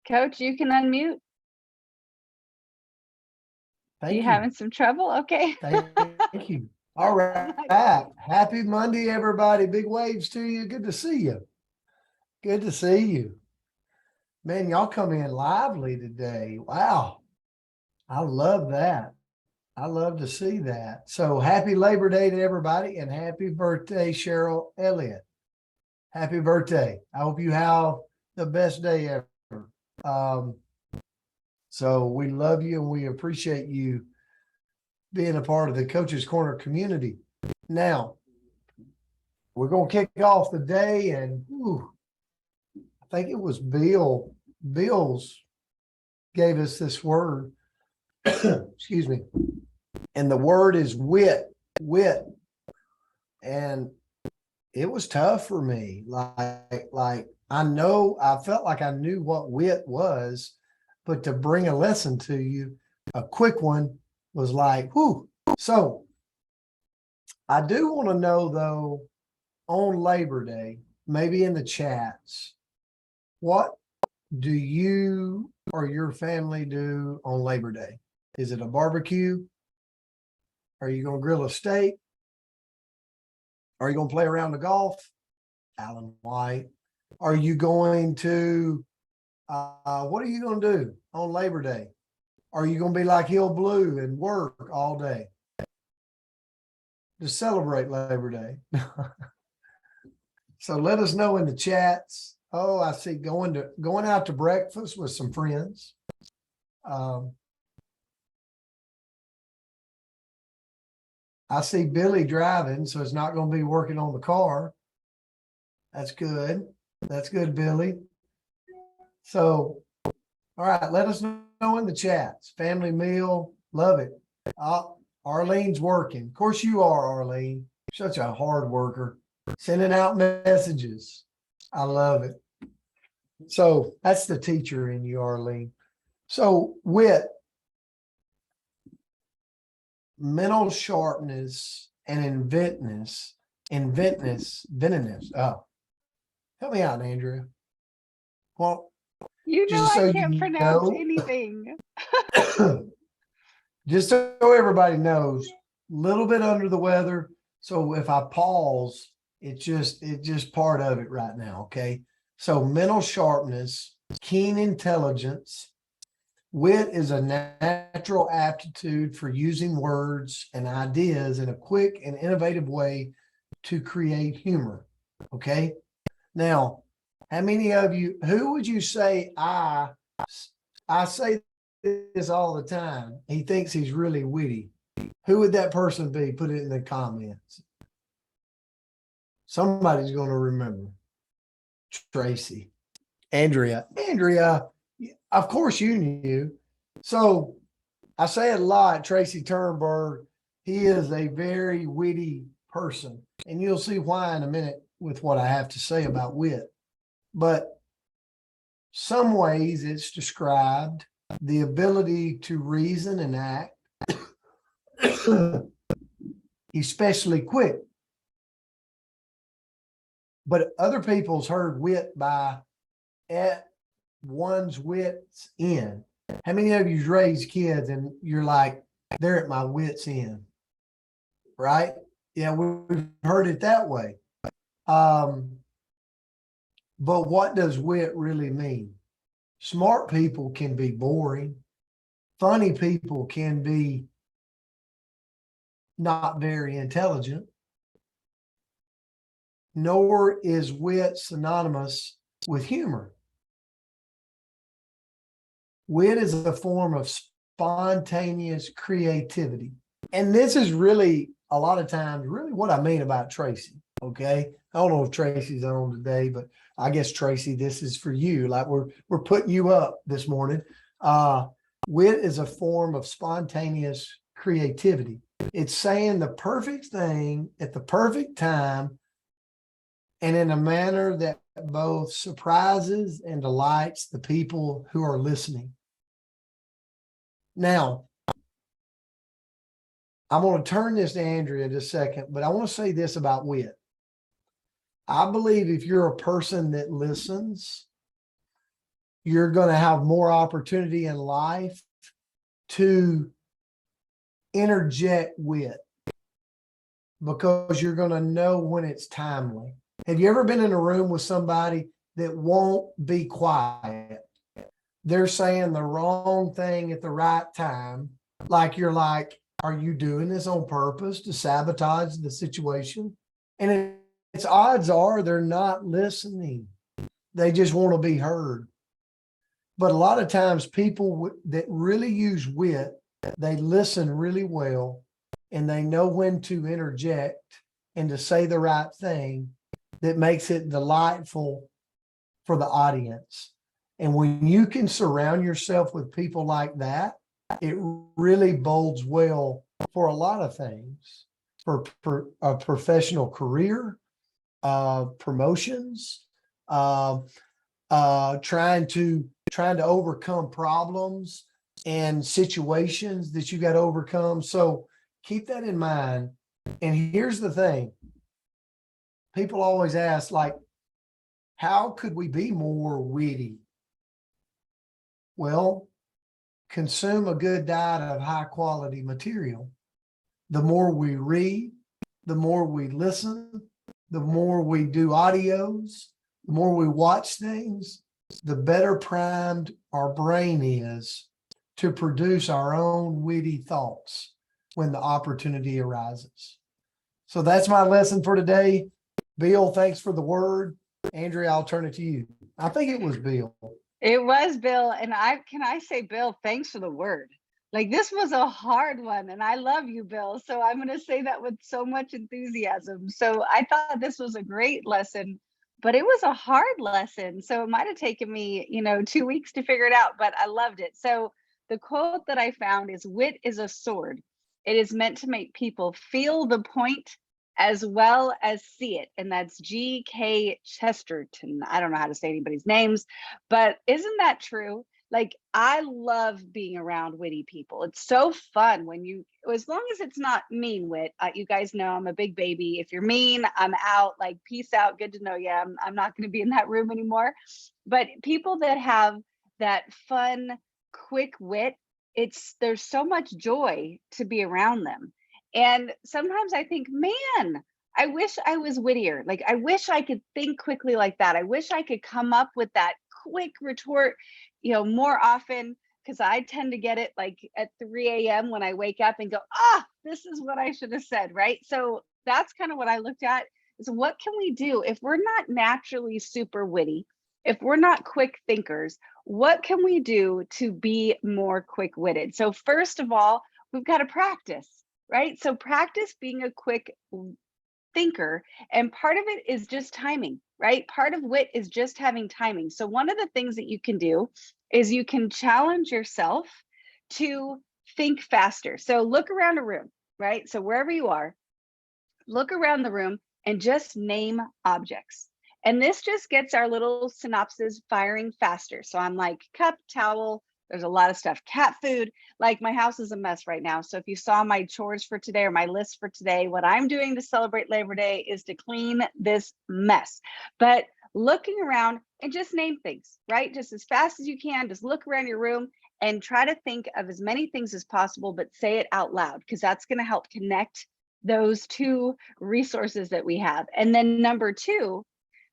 Coach, you can unmute. You Thank you. having some trouble? Okay. Thank you. All right. Happy Monday, everybody. Big waves to you. Good to see you. Good to see you. Man, y'all come in lively today. Wow. I love that. I love to see that. So happy Labor Day to everybody and happy birthday, Cheryl Elliott. Happy birthday. I hope you have the best day ever. So we love you and we appreciate you being a part of the Coach's Corner community. Now, we're going to kick off the day, and I think it was Bill's gave us this word. Excuse me. And the word is wit. And it was tough for me. Like I felt like I knew what wit was, but to bring a lesson to you, a quick one, was like, whoo. So I do want to know, though, on Labor Day, maybe in the chats, what do you or your family do on Labor Day? Is it a barbecue? Are you going to grill a steak? Are you going to play around the golf? Alan White. Are you going to, what are you going to do on Labor Day? Are you going to be like Hill Blue and work all day to celebrate Labor Day? So let us know in the chats. Oh, I see going out to breakfast with some friends. I see Billy driving, so it's not going to be working on the car. That's good. That's good, Billy. So, all right, let us know in the chats. Family meal, love it. Arlene's working. Of course you are, Arlene. Such a hard worker. Sending out messages. I love it. So that's the teacher in you, Arlene. So wit, mental sharpness and inventiveness. Oh, help me out, Andrea. Well, You know just so I can't you pronounce know, anything. just so everybody knows, a little bit under the weather. So if I pause, it's just part of it right now. Okay. So mental sharpness, keen intelligence, wit is a natural aptitude for using words and ideas in a quick and innovative way to create humor. Okay. Now, how many of you, who would you say I say this all the time? He thinks he's really witty. Who would that person be? Put it in the comments. Somebody's going to remember. Tracy. Andrea, of course you knew. So I say it a lot, Tracy Turnberg, he is a very witty person. And you'll see why in a minute with what I have to say about wit. But some ways it's described the ability to reason and act, especially quick. But other people's heard wit by at one's wits end. How many of you raised kids and you're like, they're at my wits end, right? Yeah, we've heard it that way. But what does wit really mean? Smart people can be boring. Funny people can be not very intelligent. Nor is wit synonymous with humor. Wit is a form of spontaneous creativity. And this is really, a lot of times, really what I mean about Tracy, okay? I don't know if Tracy's on today, but I guess, Tracy, this is for you. Like we're putting you up this morning. Wit is a form of spontaneous creativity. It's saying the perfect thing at the perfect time and in a manner that both surprises and delights the people who are listening. Now, I'm going to turn this to Andrea in just a second, but I want to say this about wit. I believe if you're a person that listens, you're going to have more opportunity in life to interject wit because you're going to know when it's timely. Have you ever been in a room with somebody that won't be quiet? They're saying the wrong thing at the right time. Like you're like, are you doing this on purpose to sabotage the situation? And it's odds are they're not listening. They just want to be heard. But a lot of times people that really use wit, they listen really well and they know when to interject and to say the right thing that makes it delightful for the audience. And when you can surround yourself with people like that, it really bodes well for a lot of things, for a professional career, promotions, trying to overcome problems and situations that you got to overcome. So keep that in mind. And here's the thing. People always ask, like, how could we be more witty? Well, consume a good diet of high quality material. The more we read, the more we listen, the more we do audios, the more we watch things, the better primed our brain is to produce our own witty thoughts when the opportunity arises. So that's my lesson for today. Bill, thanks for the word. Andrea, I'll turn it to you. I think it was Bill. It was Bill. And can I say, Bill, thanks for the word. Like, this was a hard one, and I love you, Bill. So I'm going to say that with so much enthusiasm. So I thought this was a great lesson, but it was a hard lesson. So it might have taken me, 2 weeks to figure it out, but I loved it. So the quote that I found is, wit is a sword. It is meant to make people feel the point as well as see it. And that's G.K. Chesterton. I don't know how to say anybody's names, but isn't that true? Like, I love being around witty people. It's so fun when as long as it's not mean wit. You guys know I'm a big baby. If you're mean, I'm out. Like, peace out. Good to know you. I'm not going to be in that room anymore. But people that have that fun, quick wit, there's so much joy to be around them. And sometimes I think, man, I wish I was wittier. Like, I wish I could think quickly like that. I wish I could come up with that quick retort, more often, because I tend to get it like at 3 a.m. when I wake up and go, this is what I should have said, right? So that's kind of what I looked at, is what can we do if we're not naturally super witty, if we're not quick thinkers, what can we do to be more quick-witted? So first of all, we've got to practice, right? So practice being a quick thinker, and part of it is just timing, right? Part of wit is just having timing. So one of the things that you can do is you can challenge yourself to think faster. So look around a room, right? So wherever you are, look around the room and just name objects. And this just gets our little synapses firing faster. So I'm like, cup, towel, there's a lot of stuff. Cat food, like, my house is a mess right now. So if you saw my chores for today or my list for today, what I'm doing to celebrate Labor Day is to clean this mess. But looking around and just name things, right? Just as fast as you can, just look around your room and try to think of as many things as possible, but say it out loud, because that's going to help connect those two resources that we have. And then number two,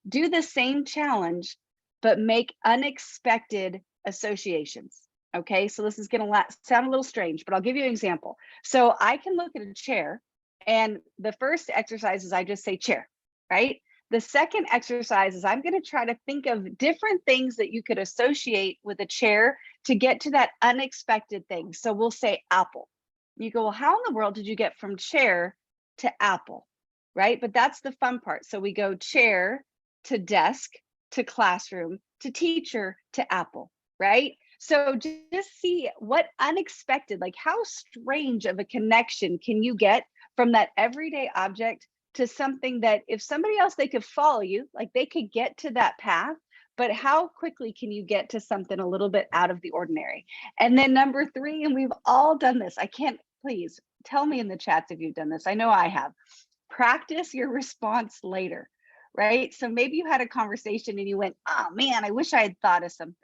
do the same challenge, but make unexpected associations. Okay, so this is going to sound a little strange, but I'll give you an example. So I can look at a chair, and the first exercise is I just say chair, right? The second exercise is I'm going to try to think of different things that you could associate with a chair to get to that unexpected thing. So we'll say apple. You go, well, how in the world did you get from chair to apple, right? But that's the fun part. So we go chair to desk to classroom to teacher to apple, right? So just see what unexpected, like, how strange of a connection can you get from that everyday object to something that if somebody else, they could follow you, like they could get to that path, but how quickly can you get to something a little bit out of the ordinary? And then number three, and we've all done this, please tell me in the chats if you've done this. I know I have. Practice your response later, right? So maybe you had a conversation and you went, oh man, I wish I had thought of something.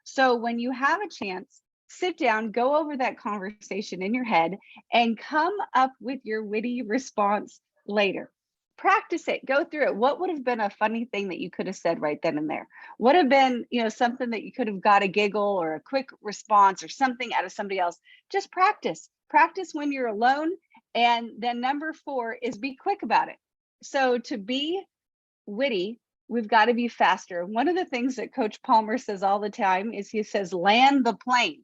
So when you have a chance, sit down, go over that conversation in your head, and come up with your witty response later. Practice it, go through it. What would have been a funny thing that you could have said right then and there? What have been, something that you could have got a giggle or a quick response or something out of somebody else? Just practice. Practice when you're alone. And then number 4 is be quick about it. So to be witty, we've got to be faster. One of the things that Coach Palmer says all the time is he says, land the plane.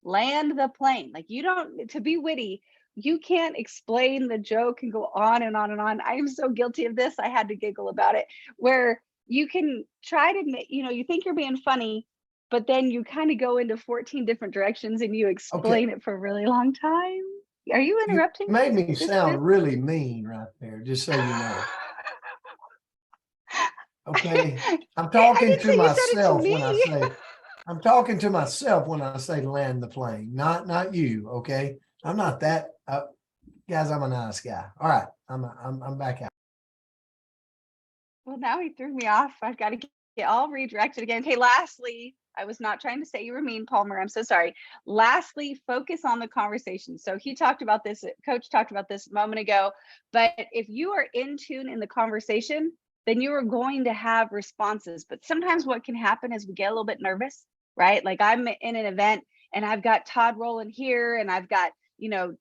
Land the plane. Like, you don't, to be witty, you can't explain the joke and go on and on and on. I am so guilty of this. I had to giggle about it, where you can try to make, you think you're being funny, but then you kind of go into 14 different directions and you explain it for a really long time. Are you interrupting? You made me sound really mean right there, just so you know. Okay. I'm talking to myself when I say, I'm talking to myself when I say land the plane, not you. Okay. I'm not that, guys, I'm a nice guy. All right. I'm back out. Well, now he threw me off. I've got to get all redirected again. Okay, lastly, I was not trying to say you were mean, Palmer. I'm so sorry. Lastly, focus on the conversation. So he talked about this, Coach talked about this a moment ago, but if you are in tune in the conversation, then you are going to have responses. But sometimes what can happen is we get a little bit nervous, right? Like, I'm in an event and I've got Todd Rowland here and I've got,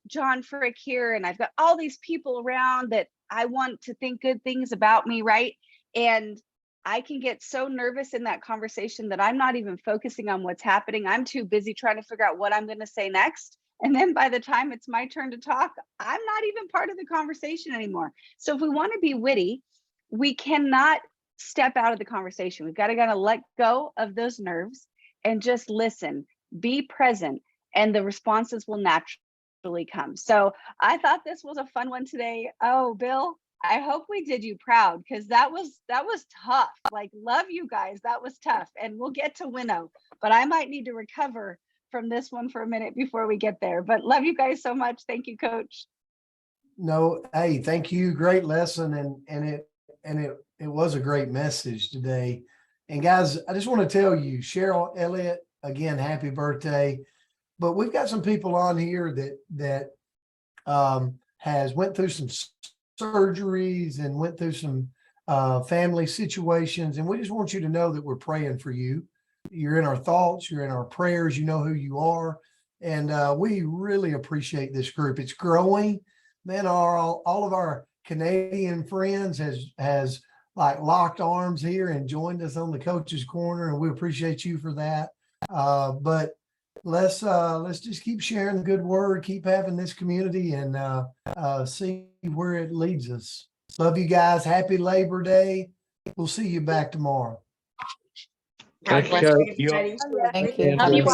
John Frick here, and I've got all these people around that I want to think good things about me, right? And I can get so nervous in that conversation that I'm not even focusing on what's happening. I'm too busy trying to figure out what I'm going to say next. And then by the time it's my turn to talk, I'm not even part of the conversation anymore. So if we want to be witty, we cannot step out of the conversation. We've got to kind of let go of those nerves and just listen, be present, and the responses will naturally come. So I thought this was a fun one today. Oh, Bill, I hope we did you proud, because that was tough. Like, love you guys. That was tough. And we'll get to Winnow, but I might need to recover from this one for a minute before we get there. But love you guys so much. Thank you, Coach. No, hey, thank you. Great lesson. And it was a great message today. And guys, I just want to tell you, Cheryl Elliott, again, happy birthday. But we've got some people on here that has went through some surgeries and went through some family situations. And we just want you to know that we're praying for you. You're in our thoughts, you're in our prayers, you know who you are. And we really appreciate this group. It's growing. Man, all of our Canadian friends has like locked arms here and joined us on the Coach's Corner, and we appreciate you for that. But let's just keep sharing the good word, keep having this community, and see where it leads us. Love you guys. Happy Labor Day. We'll see you back tomorrow. God bless you, everybody. Thank you. Love you all.